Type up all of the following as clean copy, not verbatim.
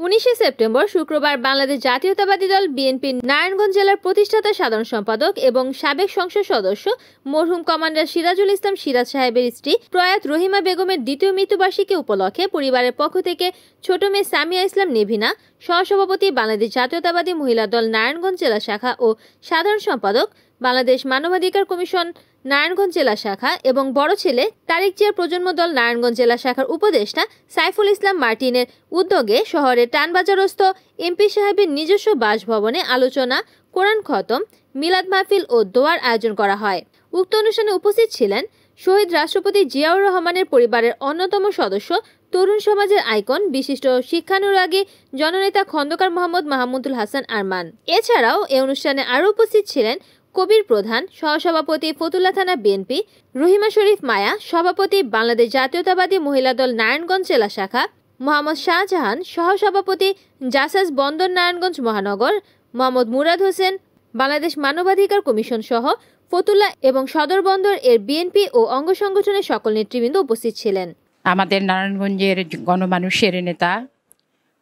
19শে September শুক্রবার বাংলাদেশ জাতীয়তাবাদী দল বিএনপির নারায়ণগঞ্জ জেলার প্রতিষ্ঠাতা সাধারণ সম্পাদক এবং সাবেক সংসদ সদস্য মরহুম কমান্ডার সিরাজুল ইসলাম সিরাজ সাহেবের স্ত্রী প্রয়াত রহিমা বেগমের দ্বিতীয় মৃত্যুবার্ষিকী উপলক্ষে পরিবারের পক্ষ থেকে ছোট মেয়ে সামিয়া ইসলাম নেভিনা, সহসভাপতি বাংলাদেশ জাতীয়তাবাদী মহিলা দল নারায়ণগঞ্জ জেলা শাখা ও সাধারণ সম্পাদক বাংলাদেশ মানবাধিকার কমিশন নারায়ণগঞ্জ জেলা শাখা এবং বড় ছেলে তারিক জিয়ার প্রজন্ম দল নারায়ণগঞ্জ জেলা শাখার উপদেষ্টা সাইফুল ইসলাম মার্টিনের উদ্যোগে শহরের টানবাজারস্থ এমপি সাহেবের নিজস্ব বাসভবনে আলোচনা, কোরআন খতম, মিলাদ মাহফিল ও দোয়ার আয়োজন করা হয়। উক্ত অনুষ্ঠানে উপস্থিত ছিলেন শহীদ রাষ্ট্রপতি জিয়াউর রহমানের পরিবারের অন্যতম সদস্য, তরুণ সমাজের আইকন, বিশিষ্ট শিক্ষানুরাগী জননেতা খন্দকার মোহাম্মদ মাহমুদুল হাসান আরমান। এছাড়াও এ অনুষ্ঠানে আরও উপস্থিত ছিলেন কবির প্রধান, সহসভাপতি ফতুল্লা থানা বিএনপি, রহিমা শরীফ মায়া, সভাপতি বাংলাদেশ জাতীয়তাবাদী মহিলা দল নারায়ণগঞ্জ জেলা শাখা, মোহাম্মদ শাহজাহান, সহসভাপতি জাসাস বন্দর নারায়ণগঞ্জ মহানগর, মোহাম্মদ মুরাদ হোসেন, বাংলাদেশ মানবাধিকার কমিশন সহ ফতুল্লা এবং সদর বন্দর এর বিএনপি ও অঙ্গ সংগঠনের সকল নেতৃবৃন্দ উপস্থিত ছিলেন। আমাদের নারায়ণগঞ্জের গণমানুষের নেতা,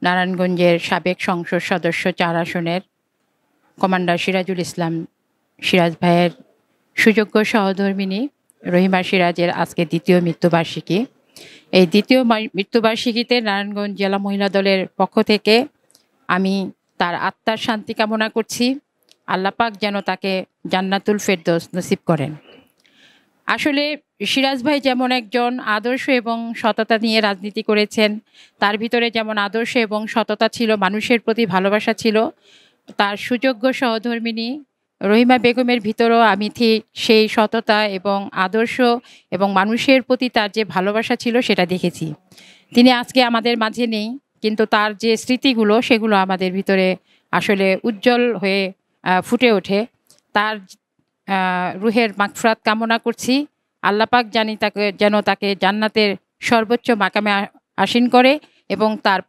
নারায়ণগঞ্জের সাবেক সংসদ সদস্য 4 আসনের কমান্ডার সিরাজুল ইসলাম সিরাজ ভাইয়ের সুযোগ্য সহধর্মিণী রহিমা সিরাজের আজকে দ্বিতীয় মৃত্যুবার্ষিকী। এই দ্বিতীয় মৃত্যুবার্ষিকীতে নারায়ণগঞ্জ জেলা মহিলা দলের পক্ষ থেকে আমি তার আত্মার শান্তি কামনা করছি। আল্লাহ পাক যেন তাকে জান্নাতুল ফেরদৌস নসিব করেন। আসলে সিরাজ ভাই যেমন একজন আদর্শ এবং সততা নিয়ে রাজনীতি করেছেন, তার ভিতরে যেমন আদর্শ এবং সততা ছিল, মানুষের প্রতি ভালোবাসা ছিল, তার সুযোগ্য সহধর্মিণী রহিমা বেগমের ভিতরেও আমি ঠিক সেই সততা এবং আদর্শ এবং মানুষের প্রতি তার যে ভালোবাসা ছিল সেটা দেখেছি। তিনি আজকে আমাদের মাঝে নেই, কিন্তু তার যে স্মৃতিগুলো সেগুলো আমাদের ভিতরে আসলে উজ্জ্বল হয়ে ফুটে ওঠে। তার রুহের মাগফিরাত কামনা করছি। আল্লাহ পাক যেন তাকে জান্নাতের সর্বোচ্চ মাকামে আসীন করে এবং তার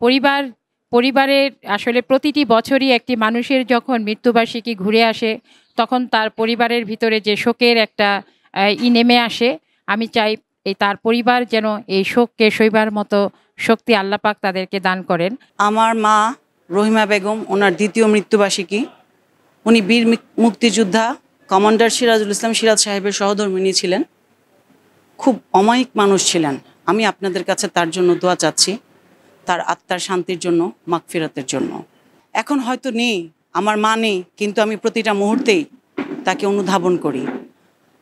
পরিবারের আসলে প্রতিটি বছরই একটি মানুষের যখন মৃত্যুবার্ষিকী ঘুরে আসে তখন তার পরিবারের ভিতরে যে শোকের একটা নেমে আসে, আমি চাই তার পরিবার যেন এই শোককে সইবার মতো শক্তি আল্লাহ পাক তাদেরকে দান করেন। আমার মা রহিমা বেগম, ওনার দ্বিতীয় মৃত্যুবার্ষিকী। উনি বীর মুক্তিযোদ্ধা কমান্ডার সিরাজুল ইসলাম সিরাজ সাহেবের সহধর্মিণী ছিলেন। খুব অমায়িক মানুষ ছিলেন। আমি আপনাদের কাছে তার জন্য দোয়া চাচ্ছি, তার আত্মার শান্তির জন্য, মাগফিরাতের জন্য। এখন হয়তো নেই, আমার মা নেই, কিন্তু আমি প্রতিটা মুহূর্তেই তাকে অনুধাবন করি।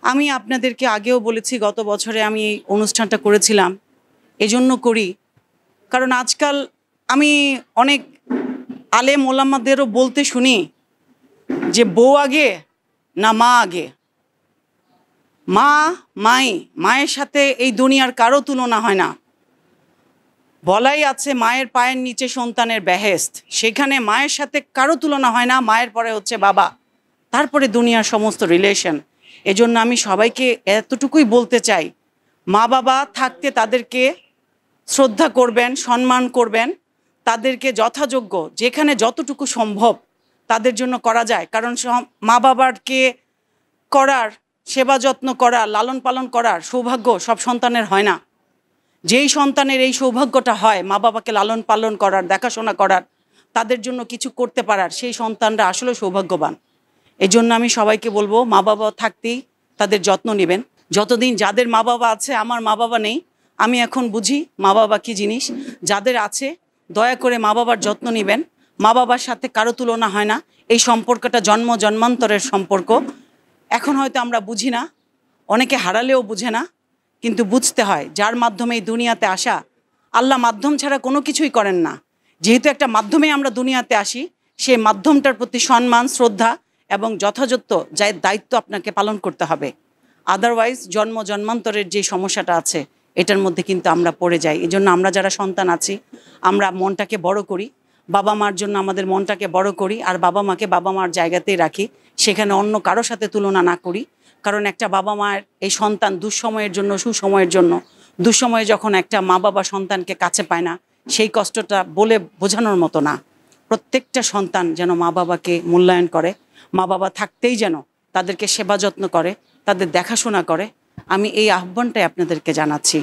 আমি আপনাদেরকে আগেও বলেছি, গত বছরে আমি এই অনুষ্ঠানটা করেছিলাম এজন্য করি কারণ আজকাল আমি অনেক আলেম ওলামাদেরও বলতে শুনি যে বউ আগে না মা আগে। মায়ের সাথে এই দুনিয়ার কারো তুলনা হয় না। বলাই আছে মায়ের পায়ের নিচে সন্তানের বেহেশত, সেখানে মায়ের সাথে কারো তুলনা হয় না। মায়ের পরে হচ্ছে বাবা, তারপরে দুনিয়ার সমস্ত রিলেশন। এজন্য আমি সবাইকে এতটুকুই বলতে চাই, মা বাবা থাকতে তাদেরকে শ্রদ্ধা করবেন, সম্মান করবেন, তাদেরকে যথাযোগ্য যেখানে যতটুকু সম্ভব তাদের জন্য করা যায়। কারণ মা বাবাকে করার, সেবা যত্ন করার, লালন পালন করার সৌভাগ্য সব সন্তানের হয় না। যেই সন্তানের এই সৌভাগ্যটা হয় মা বাবাকে লালন পালন করার, দেখাশোনা করার, তাদের জন্য কিছু করতে পারার, সেই সন্তানরা আসলে সৌভাগ্যবান। এই জন্য আমি সবাইকে বলবো, মা বাবা থাকতেই তাদের যত্ন নেবেন। যতদিন যাদের মা বাবা আছে, আমার মা বাবা নেই, আমি এখন বুঝি মা বাবা কী জিনিস। যাদের আছে দয়া করে মা বাবার যত্ন নেবেন। মা বাবার সাথে কারো তুলনা হয় না। এই সম্পর্কটা জন্মান্তরের সম্পর্ক। এখন হয়তো আমরা বুঝি না, অনেকে হারালেও বুঝে না, কিন্তু বুঝতে হয় যার মাধ্যমে এই দুনিয়াতে আসা। আল্লাহ মাধ্যম ছাড়া কোনো কিছুই করেন না। যেহেতু একটা মাধ্যমে আমরা দুনিয়াতে আসি, সেই মাধ্যমটার প্রতি সম্মান, শ্রদ্ধা এবং যথাযথ দায়িত্ব আপনাকে পালন করতে হবে। আদারওয়াইজ জন্মান্তরের যে সমস্যাটা আছে এটার মধ্যে কিন্তু আমরা পড়ে যাই। এই জন্য আমরা যারা সন্তান আছি, আমরা মনটাকে বড় করি, বাবা মার জন্য আমাদের মনটাকে বড় করি, আর বাবা মাকে বাবা মার জায়গাতেই রাখি, সেখানে অন্য কারোর সাথে তুলনা না করি। কারণ একটা বাবা মায়ের এই সন্তান দুঃসময়ের জন্য, সুসময়ের জন্য, দুঃসময়ে যখন একটা মা বাবা সন্তানকে কাছে পায় না, সেই কষ্টটা বলে বোঝানোর মতো না। প্রত্যেকটা সন্তান যেন মা বাবাকে মূল্যায়ন করে, মা বাবা থাকতেই যেন তাদেরকে সেবা যত্ন করে, তাদের দেখাশোনা করে। আমি এই আহ্বানটাই আপনাদেরকে জানাচ্ছি।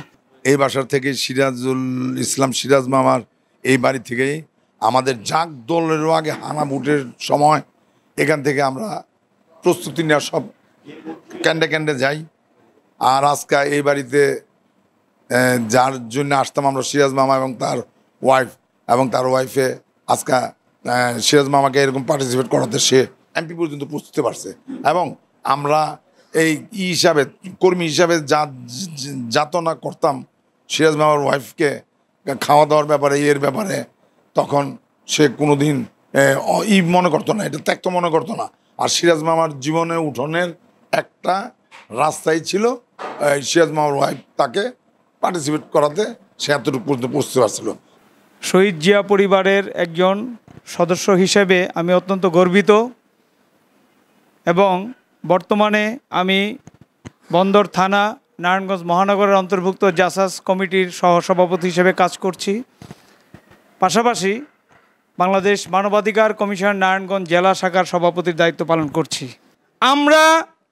এই বাসার থেকে সিরাজুল ইসলাম সিরাজ মামার এই বাড়ি থেকেই আমাদের জাগ দলেরও আগে হানা ভোটের সময় এখান থেকে আমরা প্রস্তুতি নেওয়া সব ক্যান্ডে যাই। আর আজকে এই বাড়িতে যার জন্য আসতাম আমরা সিরাজ মামা এবং তার ওয়াইফ এবং তার ওয়াইফে আজকে সিরাজ মামাকে এরকম পার্টিসিপেট করাতে সে এমপি পর্যন্ত পৌঁছতে পারছে। এবং আমরা এই হিসাবে কর্মী হিসাবে যাতনা করতাম সিরাজ মামার ওয়াইফকে খাওয়া দাওয়ার ব্যাপারে এর ব্যাপারে, তখন সে কোনো দিন মনে করতো না, এটা ত্যাক্ত মনে করতো না। আর সিরাজ মামার জীবনে উঠোনের একটা রাস্তাই ছিল সিরাজ মামার ওয়াইফ তাকে পার্টিসিপেট করাতে সে এতটুকু পর্যন্ত পৌঁছতে পারছিল। শহীদ জিয়া পরিবারের একজন সদস্য হিসেবে আমি অত্যন্ত গর্বিত এবং বর্তমানে আমি বন্দর থানা নারায়ণগঞ্জ মহানগরের অন্তর্ভুক্ত জাসাস কমিটির সহসভাপতি হিসেবে কাজ করছি। পাশাপাশি বাংলাদেশ মানবাধিকার কমিশন নারায়ণগঞ্জ জেলা শাখার সভাপতির দায়িত্ব পালন করছি। আমরা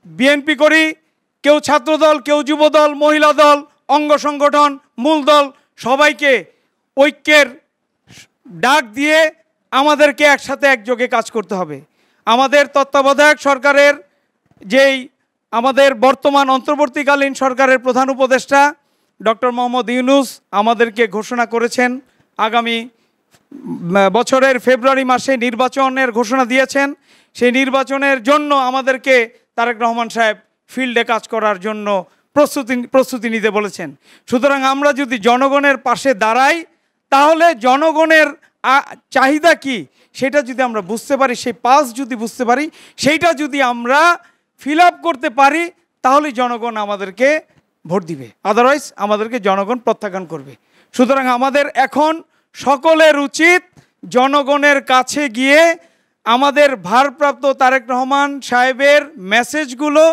বিএনপি করি, কেউ ছাত্রদল, কেউ যুবদল, মহিলা দল, অঙ্গ সংগঠন, মূল দল, সবাইকে ঐক্যের ডাক দিয়ে আমাদেরকে একসাথে একযোগে কাজ করতে হবে। আমাদের তত্ত্বাবধায়ক সরকারের যেই আমাদের বর্তমান অন্তর্বর্তীকালীন সরকারের প্রধান উপদেষ্টা ডক্টর মোহাম্মদ ইউনূস আমাদেরকে ঘোষণা করেছেন আগামী বছরের ফেব্রুয়ারি মাসে নির্বাচনের ঘোষণা দিয়েছেন। সেই নির্বাচনের জন্য আমাদেরকে তারেক রহমান সাহেব ফিল্ডে কাজ করার জন্য প্রস্তুতি নিতে বলেছেন। সুতরাং আমরা যদি জনগণের পাশে দাঁড়াই তাহলে জনগণের চাহিদা কি সেটা যদি আমরা বুঝতে পারি, সেই পালস যদি বুঝতে পারি, সেইটা যদি আমরা ফিল আপ করতে পারি তাহলে জনগণ আমাদেরকে ভোট দিবে, আদারওয়াইজ আমাদেরকে জনগণ প্রত্যাখ্যান করবে। সুতরাং আমাদের এখন সকলের উচিত জনগণের কাছে গিয়ে আমাদের ভারপ্রাপ্ত তারেক রহমান সাহেবের মেসেজগুলো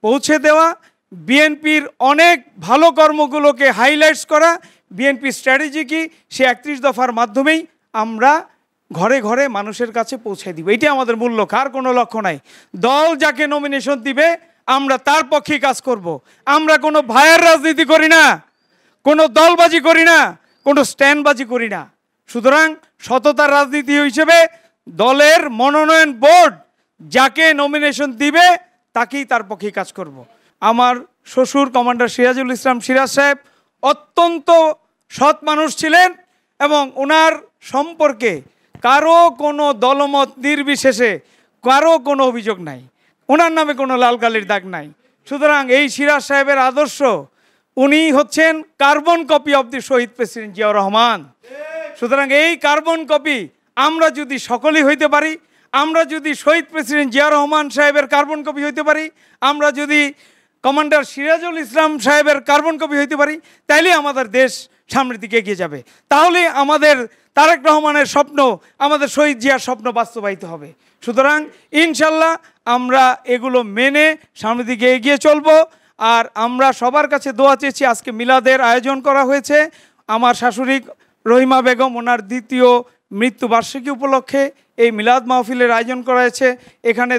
পৌঁছে দেওয়া, বিএনপির অনেক ভালো কর্মগুলোকে হাইলাইটস করা, বিএনপির স্ট্র্যাটেজি কি সে 31 দফার মাধ্যমেই আমরা ঘরে ঘরে মানুষের কাছে পৌঁছে দিব। এটি আমাদের মূল লক্ষ্য, আর কোনো লক্ষ্য নাই। দল যাকে নমিনেশন দিবে আমরা তার পক্ষে কাজ করব। আমরা কোনো ভাইয়ের রাজনীতি করি না, কোনো দলবাজি করি না, কোনো স্ট্যান্ডবাজি করি না। সুতরাং সততার রাজনীতি হিসেবে দলের মনোনয়ন বোর্ড যাকে নমিনেশন দিবে তাকেই তার পক্ষে কাজ করব। আমার শ্বশুর কমান্ডার সিরাজুল ইসলাম সিরাজ সাহেব অত্যন্ত সৎ মানুষ ছিলেন এবং ওনার সম্পর্কে কারো কোনো দলমত নির্বিশেষে কারো কোনো অভিযোগ নাই, ওনার নামে কোনো লাল কালির দাগ নাই। সুতরাং এই সিরাজ সাহেবের আদর্শ, উনি হচ্ছেন কার্বন কপি অব দি শহীদ প্রেসিডেন্ট জিয়াউর রহমান। সুতরাং এই কার্বন কপি আমরা যদি সকলেই হইতে পারি, আমরা যদি শহীদ প্রেসিডেন্ট জিয়াউর রহমান সাহেবের কার্বন কপি হইতে পারি, আমরা যদি কমান্ডার সিরাজুল ইসলাম সাহেবের কার্বন কপি হইতে পারি, তাইলে আমাদের দেশ সামনের দিকে এগিয়ে যাবে। তাহলে আমাদের তারেক রহমানের স্বপ্ন, আমাদের শহীদ জিয়ার স্বপ্ন বাস্তবায়িত হবে। সুতরাং ইনশাল্লাহ আমরা এগুলো মেনে সামনের দিকে এগিয়ে চলব। আর আমরা সবার কাছে দোয়া চেয়েছি। আজকে মিলাদের আয়োজন করা হয়েছে আমার শাশুড়ি রহিমা বেগম, ওনার দ্বিতীয় মৃত্যুবার্ষিকী উপলক্ষে এই মিলাদ মাহফিলের আয়োজন করা হয়েছে। এখানে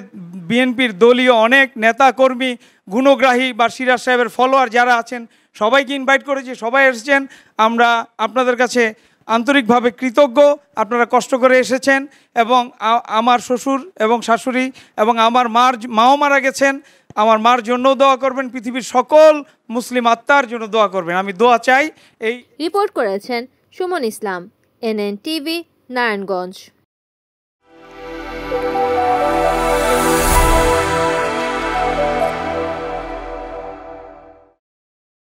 বিএনপির দলীয় অনেক নেতা কর্মী, গুণগ্রাহী বা সিরাজ সাহেবের ফলোয়ার যারা আছেন সবাইকে ইনভাইট করেছি, সবাই এসেছেন। আমরা আপনাদের কাছে আন্তরিকভাবে কৃতজ্ঞ, আপনারা কষ্ট করে এসেছেন। এবং আমার শ্বশুর এবং শাশুড়ি এবং আমার মাও মারা গেছেন, আমার মার জন্য দোয়া করবেন, পৃথিবীর সকল মুসলিম আত্মার জন্য দোয়া করবেন, আমি দোয়া চাই। এই রিপোর্ট করেছেন সুমন ইসলাম, NN টিভি, নারায়ণগঞ্জ।